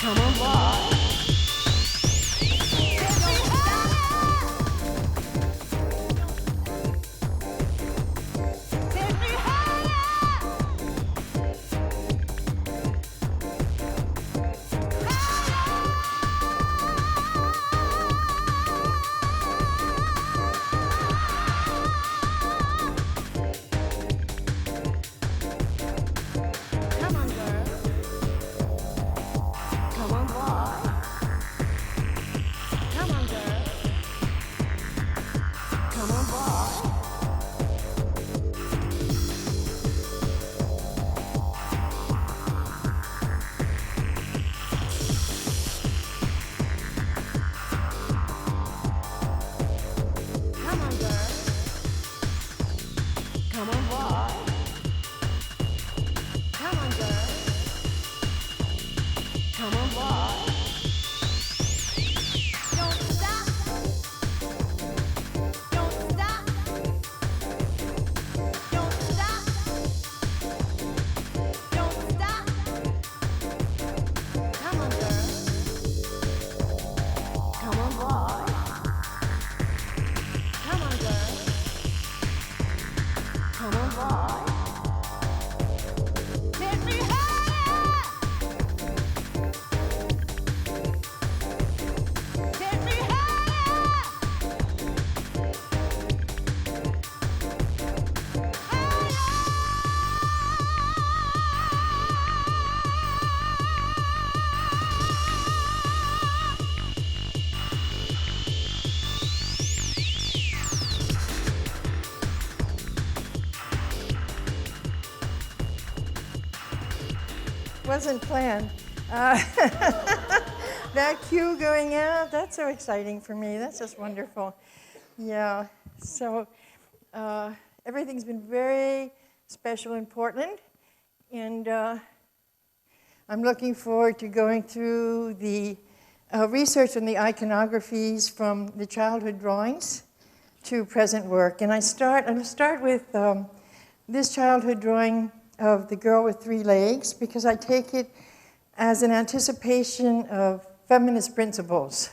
Come on, boy. Wasn't planned. That cue going out, that's so exciting for me. That's just wonderful. Yeah, so everything's been very special in Portland, and I'm looking forward to going through the research on the iconographies from the childhood drawings to present work. And I'm going to start with this childhood drawing of the girl with 3 legs, because I take it as an anticipation of feminist principles,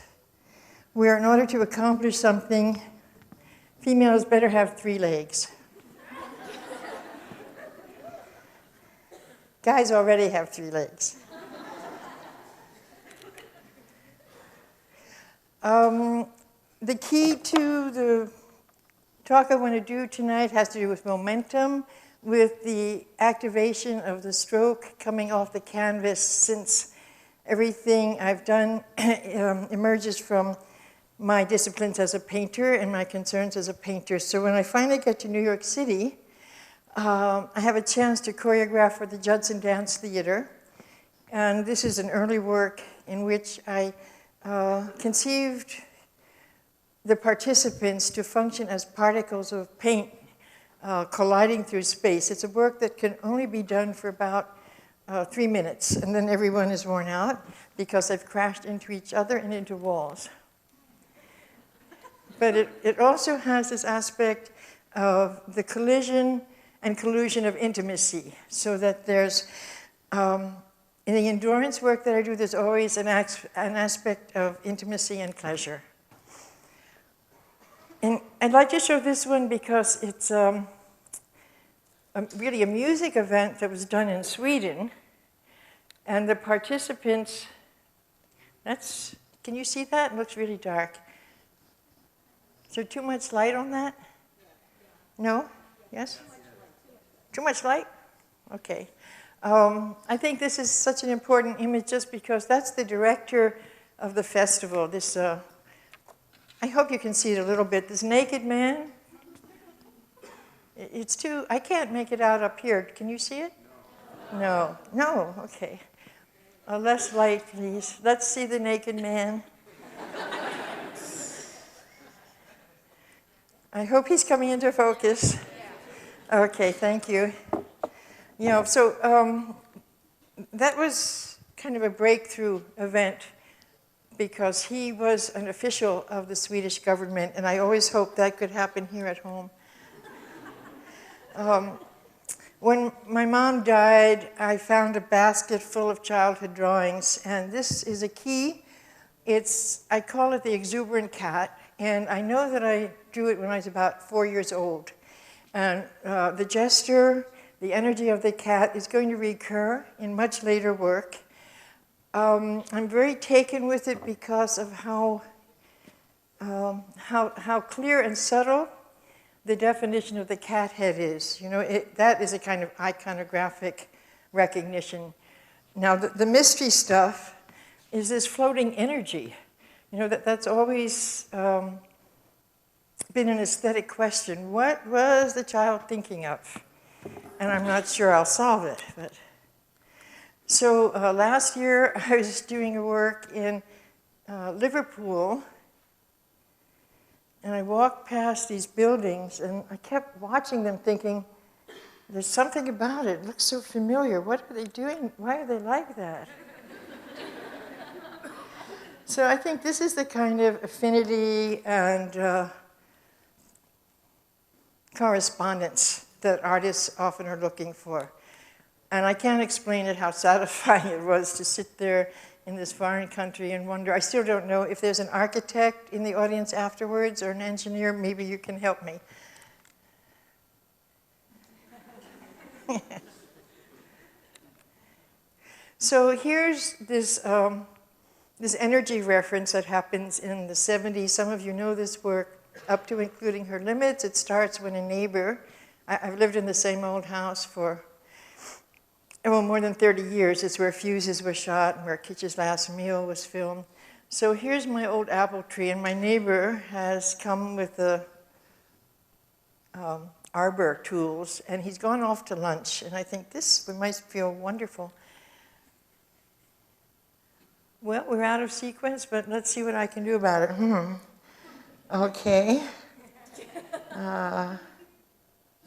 where in order to accomplish something, females better have 3 legs. Guys already have 3 legs. The key to the talk I want to do tonight has to do with momentum, with the activation of the stroke coming off the canvas, since everything I've done emerges from my disciplines as a painter and my concerns as a painter. So when I finally get to New York City, I have a chance to choreograph for the Judson Dance Theater. And this is an early work in which I conceived the participants to function as particles of paint colliding through space. It's a work that can only be done for about 3 minutes, and then everyone is worn out because they've crashed into each other and into walls. But it also has this aspect of the collision and collusion of intimacy, so that there's, in the endurance work that I do, there's always an aspect of intimacy and pleasure. And I'd like to show this one because it's really a music event that was done in Sweden. And the participants, can you see that? It looks really dark. Is there too much light on that? No? Yes? Too much light? Okay. I think this is such an important image just because that's the director of the festival. This, I hope you can see it a little bit. This naked man. It's too, I can't make it out up here. Can you see it? No. No? Okay. Less light, please. Let's see the naked man. I hope he's coming into focus. Okay, thank you. You know, so that was kind of a breakthrough event because he was an official of the Swedish government, and I always hoped that could happen here at home. When my mom died, I found a basket full of childhood drawings, and this is a key. I call it the Exuberant Cat, and I know that I drew it when I was about 4 years old. And the gesture, the energy of the cat is going to recur in much later work. I'm very taken with it because of how clear and subtle the definition of the cat head is. You know, that is a kind of iconographic recognition. Now, the mystery stuff is this floating energy. You know, that's always been an aesthetic question. What was the child thinking of? And I'm not sure I'll solve it. But. So last year, I was doing a work in Liverpool, and I walked past these buildings, and I kept watching them thinking, there's something about it. It looks so familiar. What are they doing? Why are they like that? So I think this is the kind of affinity and correspondence that artists often are looking for. And I can't explain it how satisfying it was to sit there in this foreign country and wonder. I still don't know if there's an architect in the audience afterwards or an engineer. Maybe you can help me. So here's this energy reference that happens in the 70s. Some of you know this work, up to including her limits. It starts when a neighbor, I've lived in the same old house for more than 30 years. It's where fuses were shot and where Kitch's last meal was filmed. So here's my old apple tree, and my neighbor has come with the arbor tools, and he's gone off to lunch. And I think this might feel wonderful. Well, we're out of sequence, but let's see what I can do about it. Okay.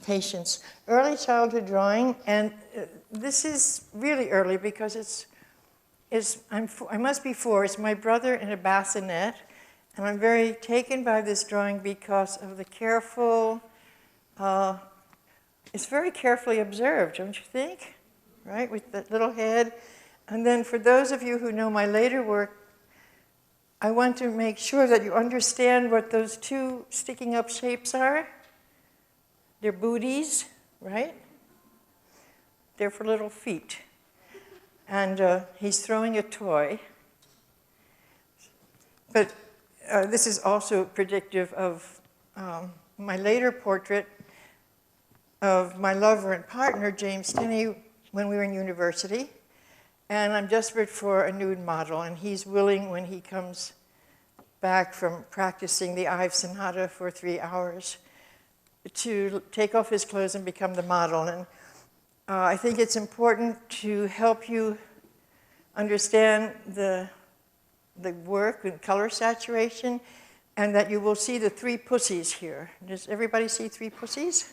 Patience. Early childhood drawing, and this is really early because I must be 4. It's my brother in a bassinet, and I'm very taken by this drawing because of the careful, it's very carefully observed, don't you think? Right, with that little head. And then for those of you who know my later work, I want to make sure that you understand what those 2 sticking up shapes are. They're booties, right? They're for little feet. And he's throwing a toy. But this is also predictive of my later portrait of my lover and partner, James Tinney, when we were in university. And I'm desperate for a nude model, and he's willing when he comes back from practicing the Ives Sonata for 3 hours to take off his clothes and become the model. And I think it's important to help you understand the work and color saturation, and that you will see the 3 pussies here. Does everybody see 3 pussies?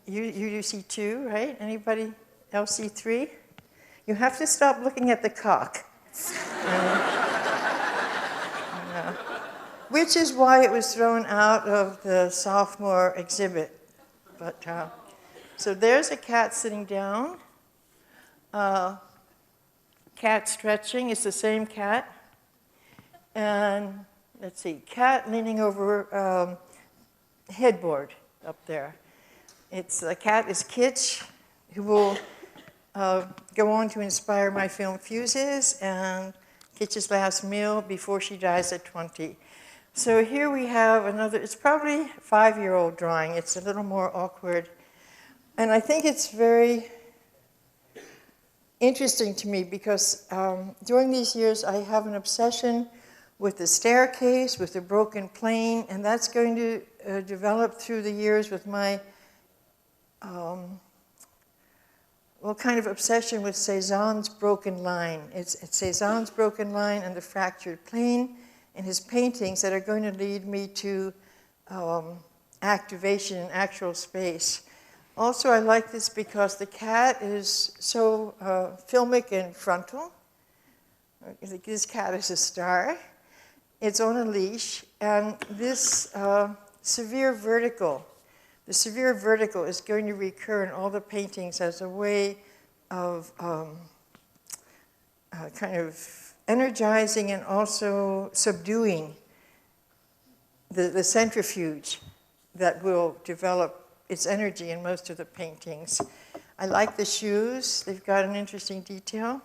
You see 2, right? Anybody else see 3? You have to stop looking at the cock. Which is why it was thrown out of the sophomore exhibit. But so there's a cat sitting down. Cat stretching. It's the same cat. And let's see, cat leaning over headboard up there. The cat is Kitch, who will go on to inspire my film Fuses and Kitch's Last Meal before she dies at 20. So here we have another, it's probably a 5-year-old drawing. It's a little more awkward. And I think it's very interesting to me because during these years I have an obsession with the staircase, with the broken plane, and that's going to develop through the years with my kind of obsession with Cézanne's broken line. It's Cézanne's broken line and the fractured plane in his paintings that are going to lead me to activation in actual space. Also, I like this because the cat is so filmic and frontal. This cat is a star. It's on a leash, and this severe vertical The severe vertical is going to recur in all the paintings as a way of kind of energizing and also subduing the centrifuge that will develop its energy in most of the paintings. I like the shoes. They've got an interesting detail.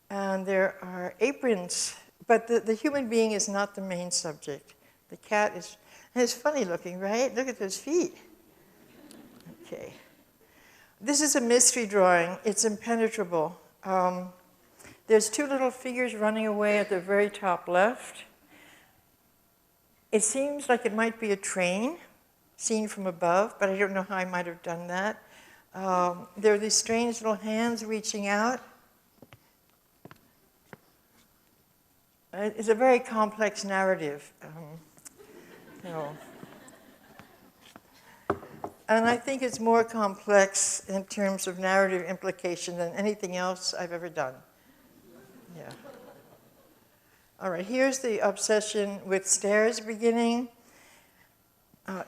And there are aprons, but the human being is not the main subject. The cat is, and it's funny looking, right? Look at those feet. Okay. This is a mystery drawing. It's impenetrable. There's two little figures running away at the very top left. It seems like it might be a train seen from above, but I don't know how I might have done that. There are these strange little hands reaching out. It's a very complex narrative. You know. And I think it's more complex in terms of narrative implication than anything else I've ever done. Yeah. All right, here's the obsession with stairs beginning.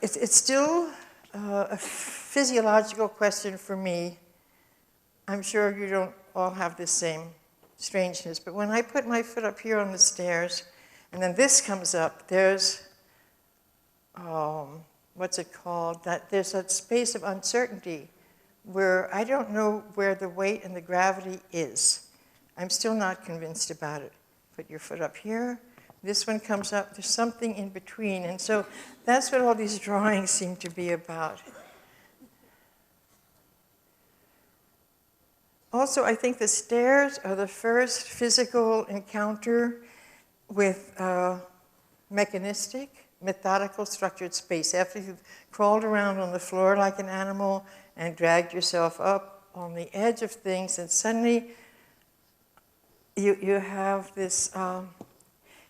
It's still a physiological question for me. I'm sure you don't all have the same strangeness, but when I put my foot up here on the stairs, and then this comes up, there's, what's it called? There's that space of uncertainty where I don't know where the weight and the gravity is. I'm still not convinced about it. Put your foot up here. This one comes up. There's something in between. And so that's what all these drawings seem to be about. Also, I think the stairs are the first physical encounter with mechanistic, methodical, structured space. After you've crawled around on the floor like an animal and dragged yourself up on the edge of things, and suddenly you have this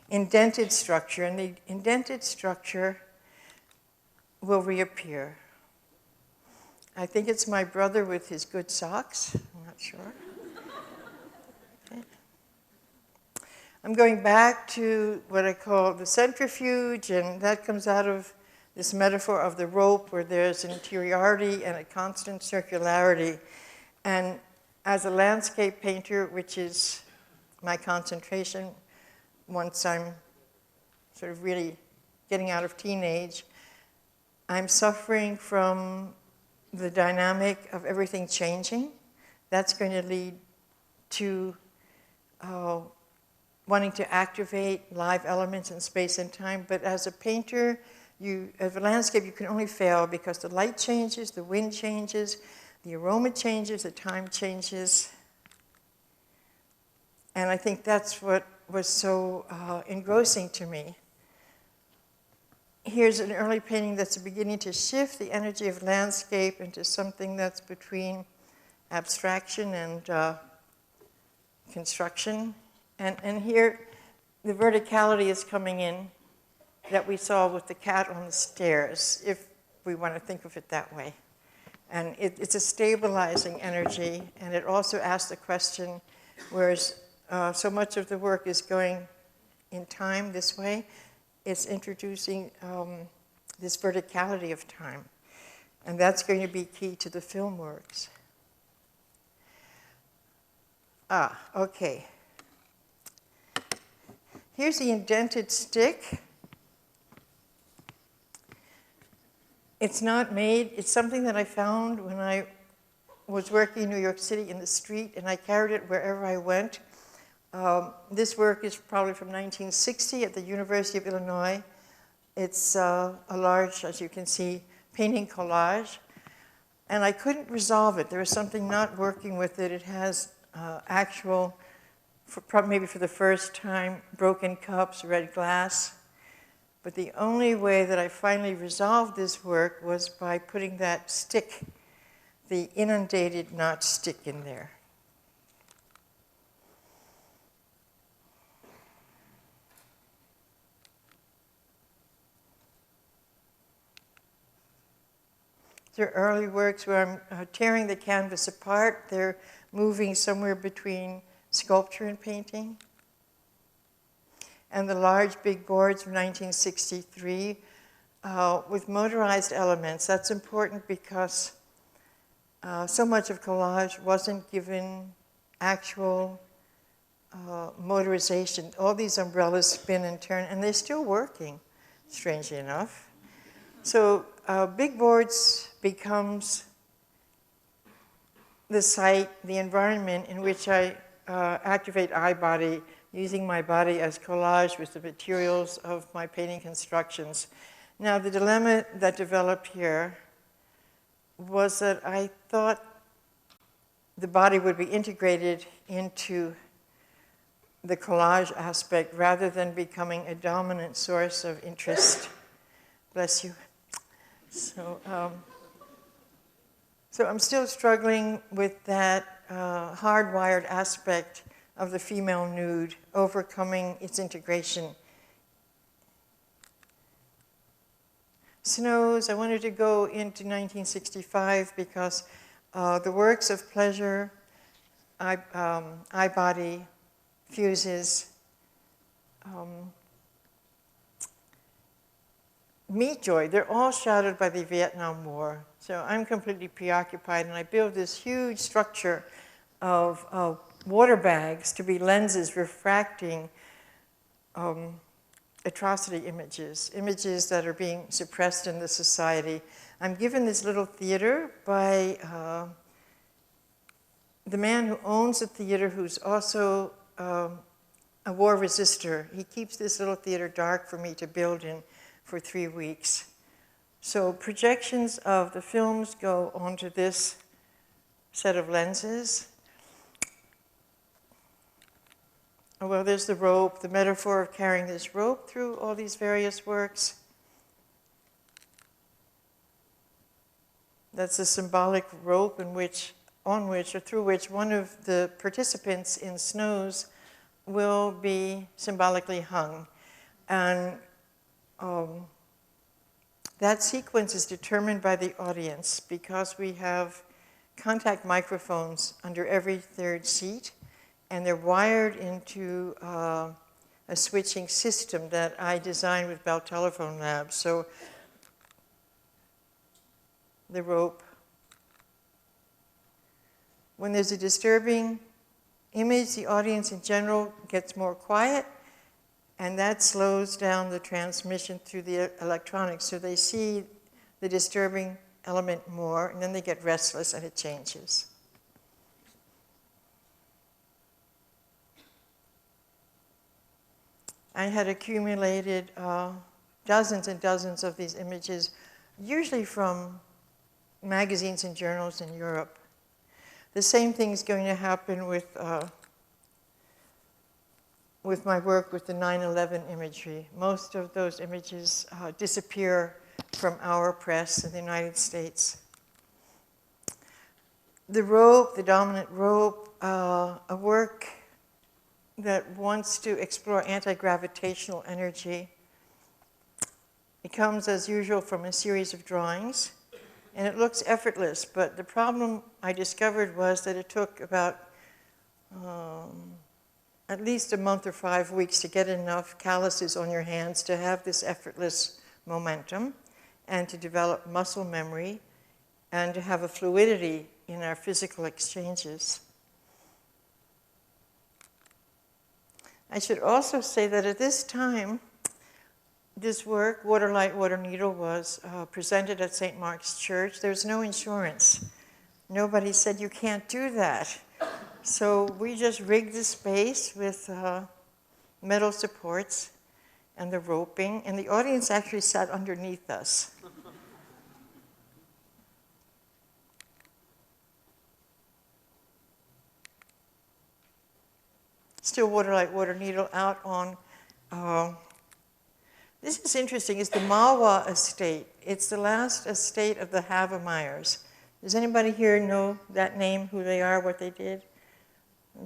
indented structure, and the indented structure will reappear. I think it's my brother with his good socks. I'm not sure. Okay. I'm going back to what I call the centrifuge, and that comes out of this metaphor of the rope where there's an interiority and a constant circularity. And as a landscape painter, which is my concentration once I'm sort of really getting out of teenage, I'm suffering from the dynamic of everything changing. That's going to lead to wanting to activate live elements in space and time. But as a painter, as a landscape, you can only fail because the light changes, the wind changes, the aroma changes, the time changes. And I think that's what was so engrossing to me. Here's an early painting that's beginning to shift the energy of landscape into something that's between abstraction and construction. And here, the verticality is coming in that we saw with the cat on the stairs, if we want to think of it that way. And it's a stabilizing energy, and it also asks the question, whereas so much of the work is going in time this way, it's introducing this verticality of time. And that's going to be key to the film works. Okay. Here's the indented stick. It's not made, it's something that I found when I was working in New York City in the street, and I carried it wherever I went. This work is probably from 1960 at the University of Illinois. It's a large, as you can see, painting collage. And I couldn't resolve it. There was something not working with it. It has actual, maybe for the first time, broken cups, red glass. But the only way that I finally resolved this work was by putting that stick, the inundated knot stick, in there. They're early works where I'm tearing the canvas apart. They're moving somewhere between sculpture and painting. And the large big boards from 1963 with motorized elements. That's important because so much of collage wasn't given actual motorization. All these umbrellas spin and turn, and they're still working, strangely enough. So big boards becomes the site, the environment in which I activate I-body, using my body as collage with the materials of my painting constructions. Now, the dilemma that developed here was that I thought the body would be integrated into the collage aspect rather than becoming a dominant source of interest. Bless you. So I'm still struggling with that hardwired aspect of the female nude, overcoming its integration. Snows, I wanted to go into 1965 because the works of pleasure, I-body, fuses, meat joy, they're all shadowed by the Vietnam War. So I'm completely preoccupied, and I build this huge structure of water bags to be lenses refracting atrocity images, images that are being suppressed in the society. I'm given this little theater by the man who owns the theater, who's also a war resistor. He keeps this little theater dark for me to build in for 3 weeks. So projections of the films go onto this set of lenses. Well, there's the rope, the metaphor of carrying this rope through all these various works. That's a symbolic rope on which or through which one of the participants in Snows will be symbolically hung. And that sequence is determined by the audience because we have contact microphones under every third seat, and they're wired into a switching system that I designed with Bell Telephone Labs. So the rope. When there's a disturbing image, the audience in general gets more quiet, and that slows down the transmission through the electronics. So they see the disturbing element more, and then they get restless, and it changes. I had accumulated dozens and dozens of these images, usually from magazines and journals in Europe. The same thing is going to happen with my work with the 9/11 imagery. Most of those images disappear from our press in the United States. The rope, the dominant rope, a work that wants to explore anti-gravitational energy. It comes, as usual, from a series of drawings, and it looks effortless, but the problem I discovered was that it took about at least a month or 5 weeks to get enough calluses on your hands to have this effortless momentum and to develop muscle memory and to have a fluidity in our physical exchanges. I should also say that at this time, this work, Water Light, Water Needle, was presented at St. Mark's Church. There's no insurance. Nobody said you can't do that. So we just rigged the space with metal supports and the roping, and the audience actually sat underneath us. Still Water Light, Water Needle out on, this is interesting, it's the Malwa Estate. It's the last estate of the Havemeyers. Does anybody here know that name, who they are, what they did?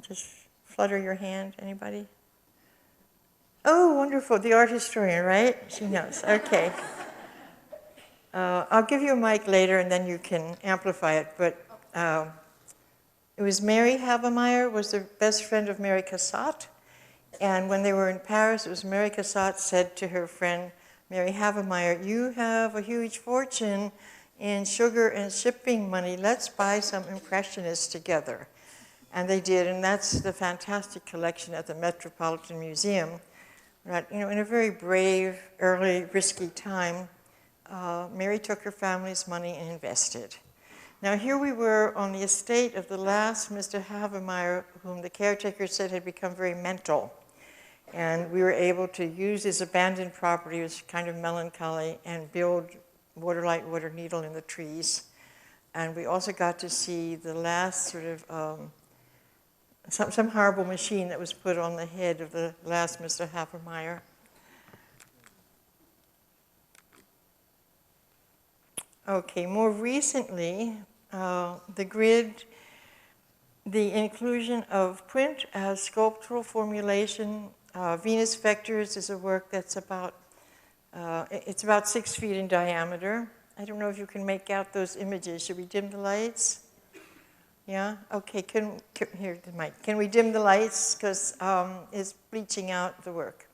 Just flutter your hand, anybody? Oh, wonderful, the art historian, right? She knows, okay. I'll give you a mic later and then you can amplify it, but it was Mary Havemeyer, was the best friend of Mary Cassatt. And when they were in Paris, it was Mary Cassatt said to her friend, Mary Havemeyer, you have a huge fortune in sugar and shipping money. Let's buy some Impressionists together. And they did, and that's the fantastic collection at the Metropolitan Museum. Right, you know, in a very brave, early, risky time, Mary took her family's money and invested. Now here we were on the estate of the last Mr. Havemeyer, whom the caretaker said had become very mental. And we were able to use his abandoned property, it was kind of melancholy, and build water light, water needle in the trees. And we also got to see the last sort of, some horrible machine that was put on the head of the last Mr. Havemeyer. Okay, more recently, the grid, the inclusion of print as sculptural formulation. Venus Vectors is a work that's about, it's about 6 feet in diameter. I don't know if you can make out those images. Should we dim the lights? Yeah? Okay, here, the mic. Can we dim the lights? Because it's bleaching out the work.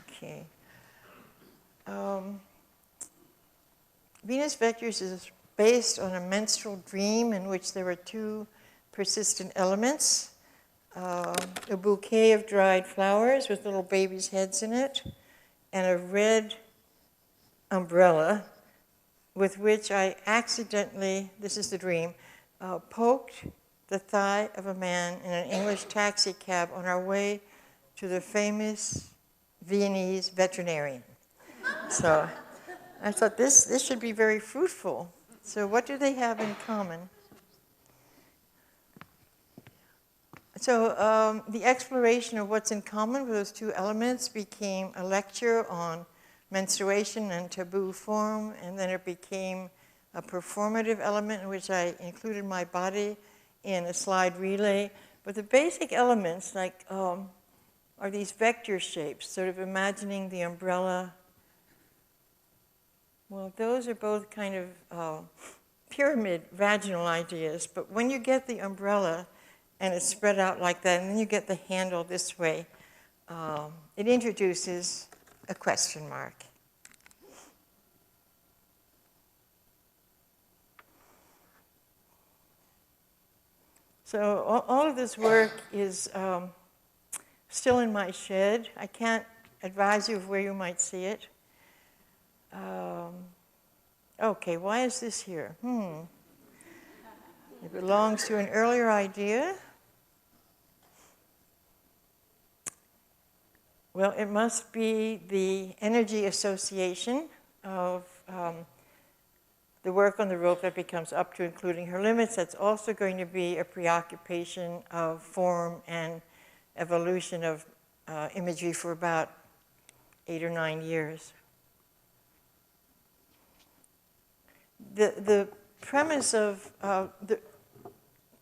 Okay. Venus Vectors is based on a menstrual dream in which there were 2 persistent elements, a bouquet of dried flowers with little babies' heads in it, and a red umbrella with which I accidentally, this is the dream, poked the thigh of a man in an English taxi cab on our way to the famous Viennese veterinarian. So I thought this should be very fruitful. So what do they have in common? So the exploration of what's in common with those 2 elements became a lecture on menstruation and taboo form, and then it became a performative element in which I included my body in a slide relay. But the basic elements like are these vector shapes, sort of imagining the umbrella. Well, those are both kind of pyramid vaginal ideas, but when you get the umbrella and it's spread out like that, and then you get the handle this way, it introduces a question mark. So all of this work is still in my shed. I can't advise you of where you might see it. Okay, why is this here? It belongs to an earlier idea. Well, it must be the energy association of the work on the rope that becomes up to including her limits. That's also going to be a preoccupation of form and evolution of imagery for about 8 or 9 years. The premise of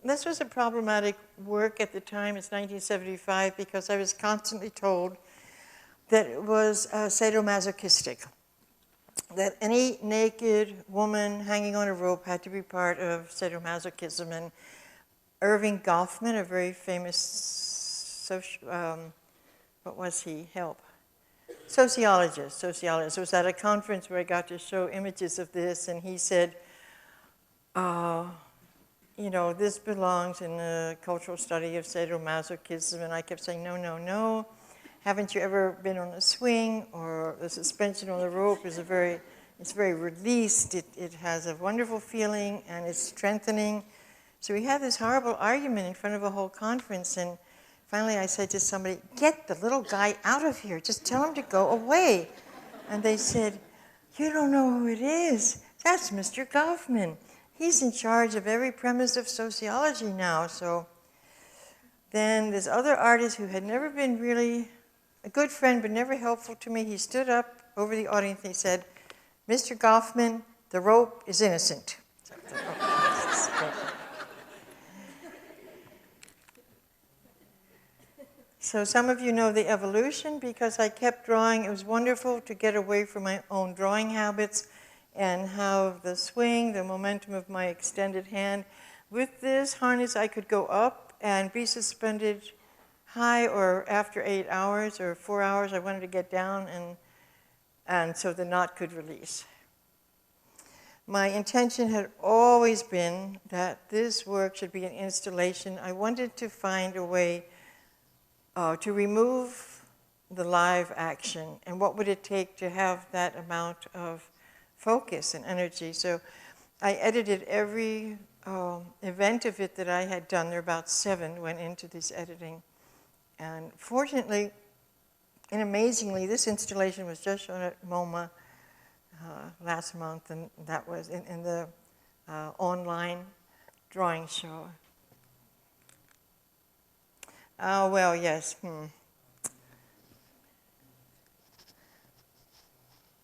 this was a problematic work at the time. It's 1975 because I was constantly told that it was sadomasochistic, that any naked woman hanging on a rope had to be part of sadomasochism. And Irving Goffman, a very famous what was he? Help. Sociologist, was at a conference where I got to show images of this, and he said, you know, this belongs in the cultural study of sadomasochism, and I kept saying, no, no, no. Haven't you ever been on a swing, or the suspension on the rope is it's very released, it has a wonderful feeling, and it's strengthening. So we had this horrible argument in front of a whole conference, and finally I said to somebody, get the little guy out of here, just tell him to go away. And they said, you don't know who it is. That's Mr. Goffman. He's in charge of every premise of sociology now. So then this other artist who had never been really a good friend but never helpful to me, he stood up over the audience and he said, Mr. Goffman, the rope is innocent. So some of you know the evolution because I kept drawing. It was wonderful to get away from my own drawing habits and have the swing, the momentum of my extended hand. With this harness, I could go up and be suspended high, or after 8 hours or 4 hours, I wanted to get down and and so the knot could release. My intention had always been that this work should be an installation. I wanted to find a way to remove the live action, and what would it take to have that amount of focus and energy. So I edited every event of it that I had done. There were about 7 went into this editing. And fortunately and amazingly, this installation was just shown at MoMA last month, and that was in the online drawing show. Oh, well, yes.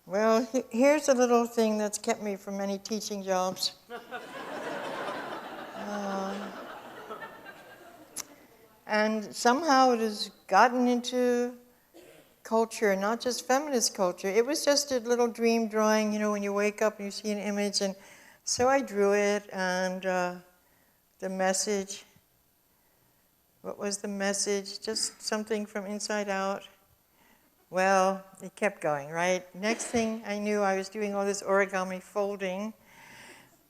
Well, here's a little thing that's kept me from many teaching jobs. And somehow it has gotten into culture, not just feminist culture. It was just a little dream drawing, you know, when you wake up and you see an image. And so I drew it, and the message, what was the message? Just something from inside out. Well, it kept going, right? Next thing I knew, I was doing all this origami folding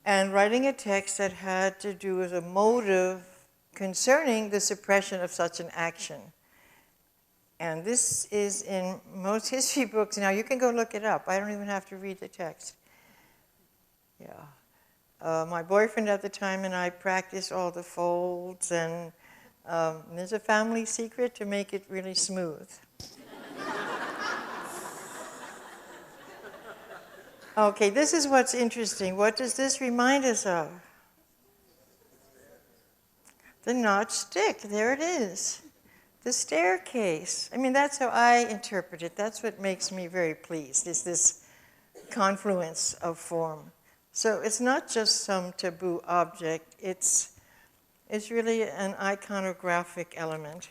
and writing a text that had to do with a motive concerning the suppression of such an action. And this is in most history books. Now, you can go look it up. I don't even have to read the text. Yeah. My boyfriend at the time and I practiced all the folds, and there's a family secret to make it really smooth. Okay, this is what's interesting. What does this remind us of? The notched stick. There it is. The staircase. I mean, that's how I interpret it. That's what makes me very pleased, is this confluence of form. So it's not just some taboo object. It's really an iconographic element.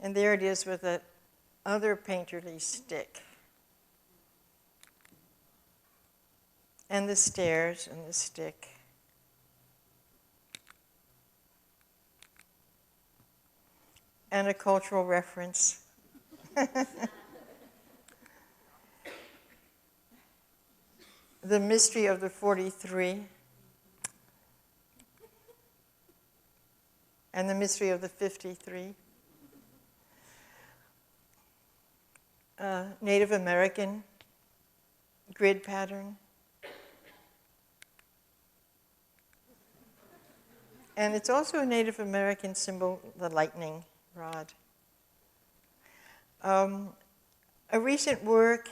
And there it is with that other painterly stick. And the stairs and the stick. And a cultural reference. The mystery of the 43. And the mystery of the 53. Native American grid pattern. And it's also a Native American symbol, the lightning rod. A recent work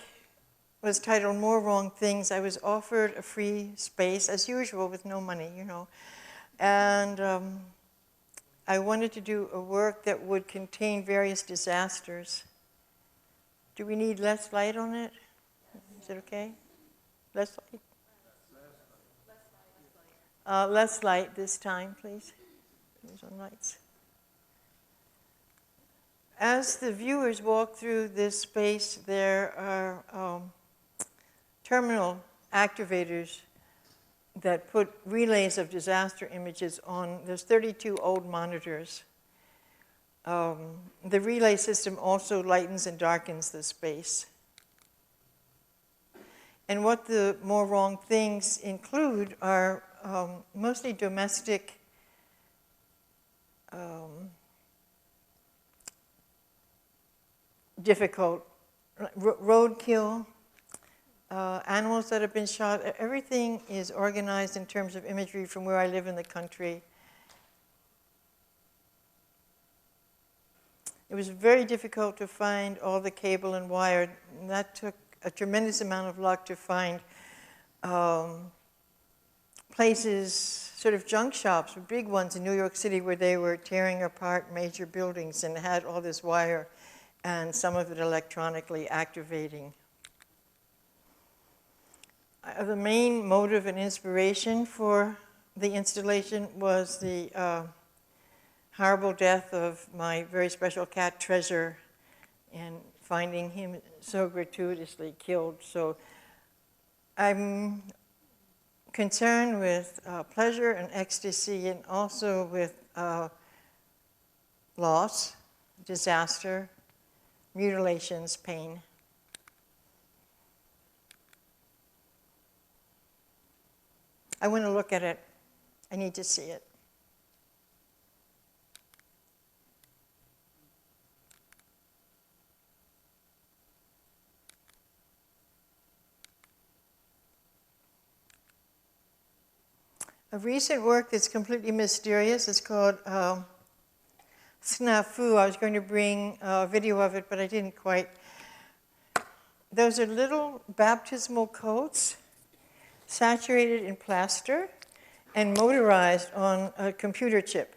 was titled More Wrong Things. I was offered a free space, as usual, with no money, you know. And I wanted to do a work that would contain various disasters. Do we need less light on it? Is it okay? Less light? Less light this time, please. There's on lights. As the viewers walk through this space, there are terminal activators that put relays of disaster images on. There's 32 old monitors. The relay system also lightens and darkens the space. And what the More Wrong Things include are mostly domestic difficult roadkill, animals that have been shot. Everything is organized in terms of imagery from where I live in the country. It was very difficult to find all the cable and wire. And that took a tremendous amount of luck to find places, sort of junk shops, big ones in New York City, where they were tearing apart major buildings and had all this wire and some of it electronically activating. The main motive and inspiration for the installation was the horrible death of my very special cat, Treasure, and finding him so gratuitously killed. So I'm concerned with pleasure and ecstasy, and also with loss, disaster, mutilations, pain. I want to look at it. I need to see it. A recent work that's completely mysterious is called Snafu. I was going to bring a video of it, but I didn't quite. Those are little baptismal coats saturated in plaster and motorized on a computer chip.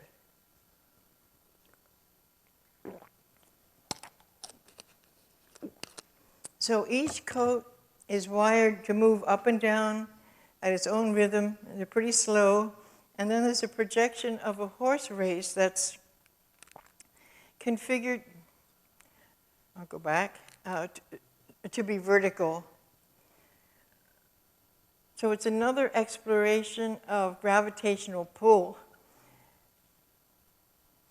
So each coat is wired to move up and down at its own rhythm. They're pretty slow. And then there's a projection of a horse race that's configured, I'll go back, to be vertical. So it's another exploration of gravitational pull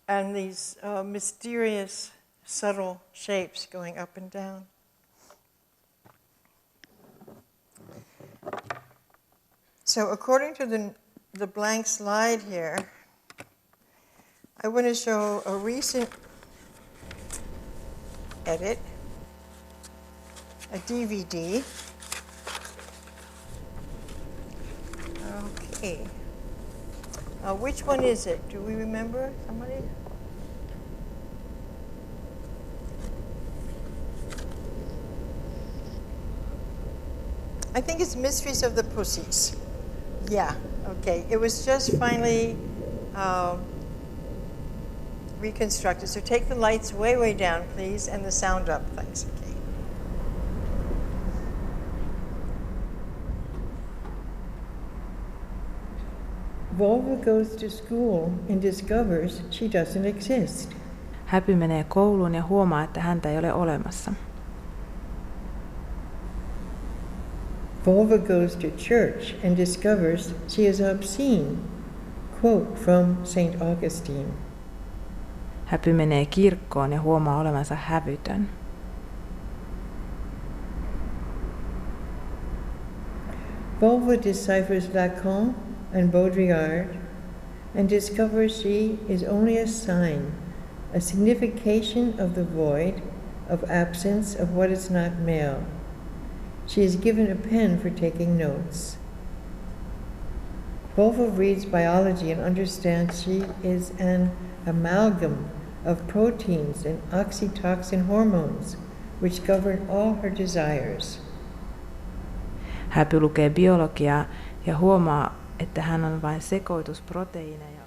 and these mysterious, subtle shapes going up and down. So according to the blank slide here, I want to show a recent edit, a DVD. Okay. Which one is it? Do we remember? Somebody? I think it's Mysteries of the Pussies. Yeah, okay. It was just finally reconstructed. So take the lights way, way down, please, and the sound up, thanks. Okay. Volva goes to school and discovers she doesn't exist. Happy menee kouluun ja huomaa, että häntä ei ole olemassa. Volva goes to church and discovers she is obscene. Quote from St. Augustine. Happy menee kirkkoon ja huomaa olevansa hävytön. Volva deciphers Lacan and Baudrillard and discovers she is only a sign, a signification of the void, of absence of what is not male. She is given a pen for taking notes. Volva reads biology and understands she is an amalgam of proteins and oxytocin hormones, which govern all her desires. Happy lukee biologiaa ja huomaa, että hän on vain sekoitus proteiineja.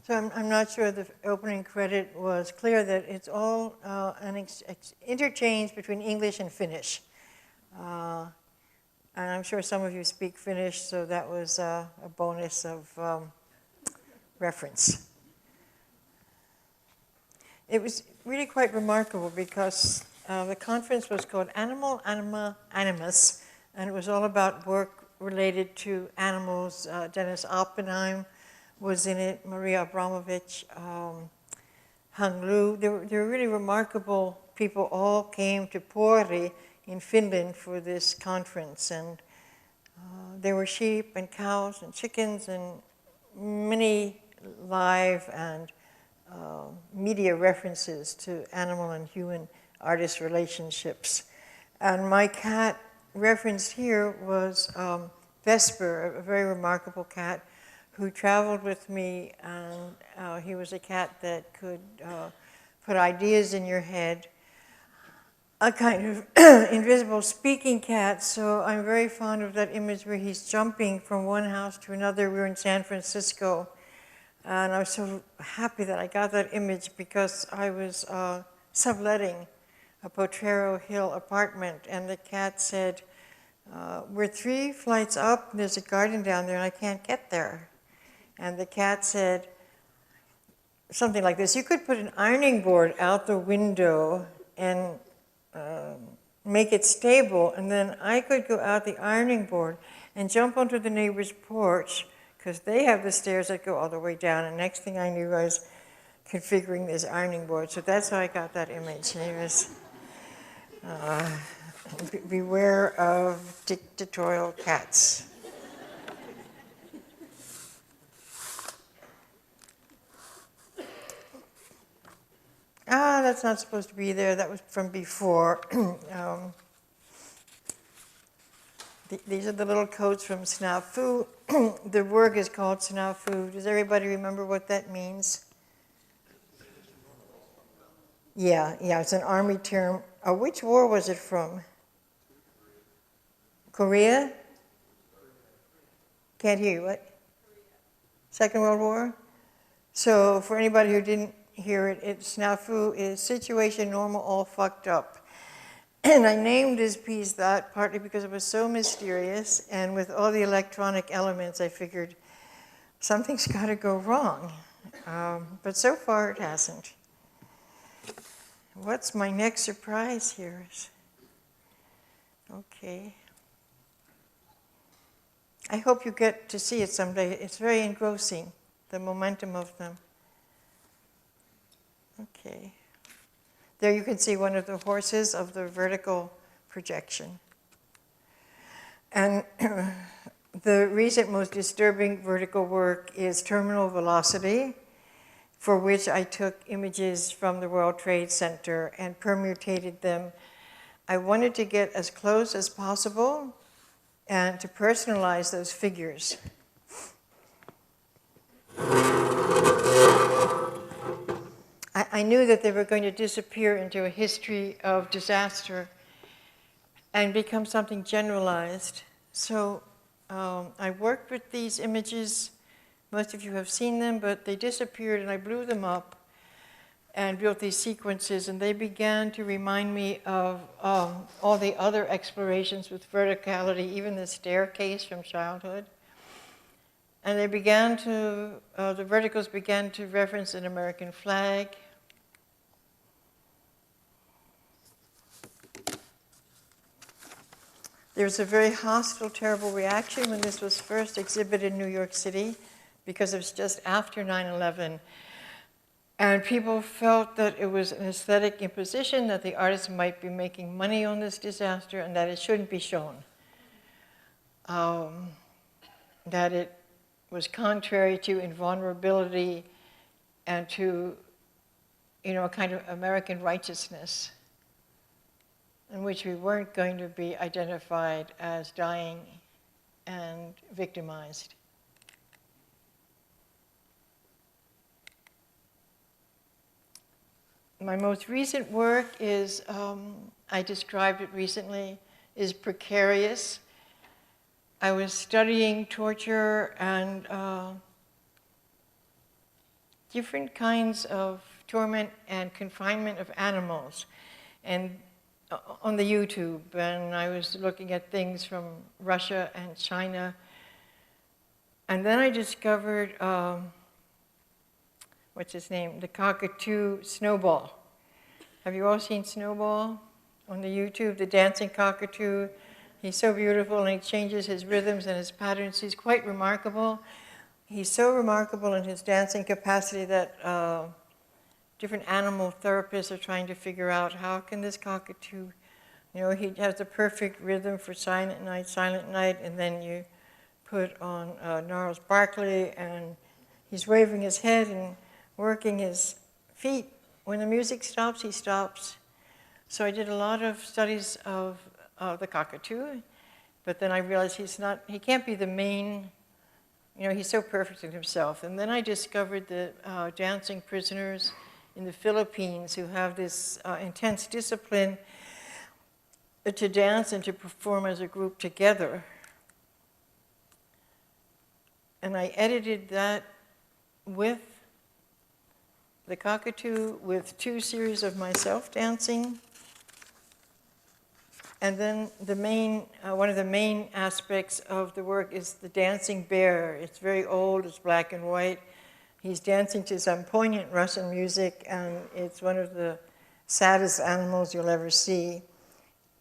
So I'm not sure the opening credit was clear that it's all an interchange between English and Finnish. And I'm sure some of you speak Finnish, so that was a bonus of reference. It was really quite remarkable because the conference was called Animal, Anima, Animus, and it was all about work related to animals. Dennis Oppenheim was in it, Maria Abramovich, Hang Lu. There were really remarkable people all came to Pori in Finland for this conference. And there were sheep and cows and chickens and many live and media references to animal and human artist relationships. And my cat referenced here was Vesper, a very remarkable cat who traveled with me, and he was a cat that could put ideas in your head, a kind of invisible speaking cat. So I'm very fond of that image where he's jumping from one house to another. We were in San Francisco, and I was so happy that I got that image because I was subletting a Potrero Hill apartment, and the cat said, we're 3 flights up, and there's a garden down there, and I can't get there. And the cat said something like this: you could put an ironing board out the window and make it stable, and then I could go out the ironing board and jump onto the neighbor's porch, because they have the stairs that go all the way down, and next thing I knew I was configuring this ironing board. So that's how I got that image. And it was, beware of dictatorial cats. that's not supposed to be there. That was from before. These are the little coats from Snafu. The work is called Snafu. Does everybody remember what that means? Yeah, it's an army term. Which war was it from? Korea? Can't hear you, what? Second World War? So for anybody who didn't hear it, Snafu is situation normal, all fucked up. And I named this piece that partly because it was so mysterious, and with all the electronic elements, I figured something's got to go wrong. But so far, it hasn't. What's my next surprise here? Okay. I hope you get to see it someday. It's very engrossing, the momentum of them. Okay. There you can see one of the horses of the vertical projection. And the recent most disturbing vertical work is terminal velocity, for which I took images from the World Trade Center and permutated them. I wanted to get as close as possible and to personalize those figures. I knew that they were going to disappear into a history of disaster and become something generalized. So I worked with these images. Most of you have seen them, but they disappeared, and I blew them up and built these sequences, and they began to remind me of all the other explorations with verticality, even the staircase from childhood. And they began to, the verticals began to reference an American flag. There was a very hostile, terrible reaction when this was first exhibited in New York City, because it was just after 9/11. And people felt that it was an aesthetic imposition, that the artists might be making money on this disaster, and that it shouldn't be shown. That it was contrary to invulnerability and to, a kind of American righteousness in which we weren't going to be identified as dying and victimized. My most recent work is, I described it recently, is precarious. I was studying torture and different kinds of torment and confinement of animals, and on the YouTube, and I was looking at things from Russia and China. And then I discovered, what's his name? The cockatoo Snowball. Have you all seen Snowball on the YouTube, the dancing cockatoo? He's so beautiful, and he changes his rhythms and his patterns. He's quite remarkable. He's so remarkable in his dancing capacity that different animal therapists are trying to figure out how can this cockatoo, he has the perfect rhythm for silent night, and then you put on Gnarls Barkley, and he's waving his head and working his feet. When the music stops, he stops. So I did a lot of studies of the cockatoo, but then I realized he can't be the main, he's so perfect in himself. And then I discovered the dancing prisoners in the Philippines who have this intense discipline to dance and to perform as a group together. And I edited that with the cockatoo, with 2 series of myself dancing. And then one of the main aspects of the work is the dancing bear. It's very old, it's black and white. He's dancing to some poignant Russian music, and it's one of the saddest animals you'll ever see.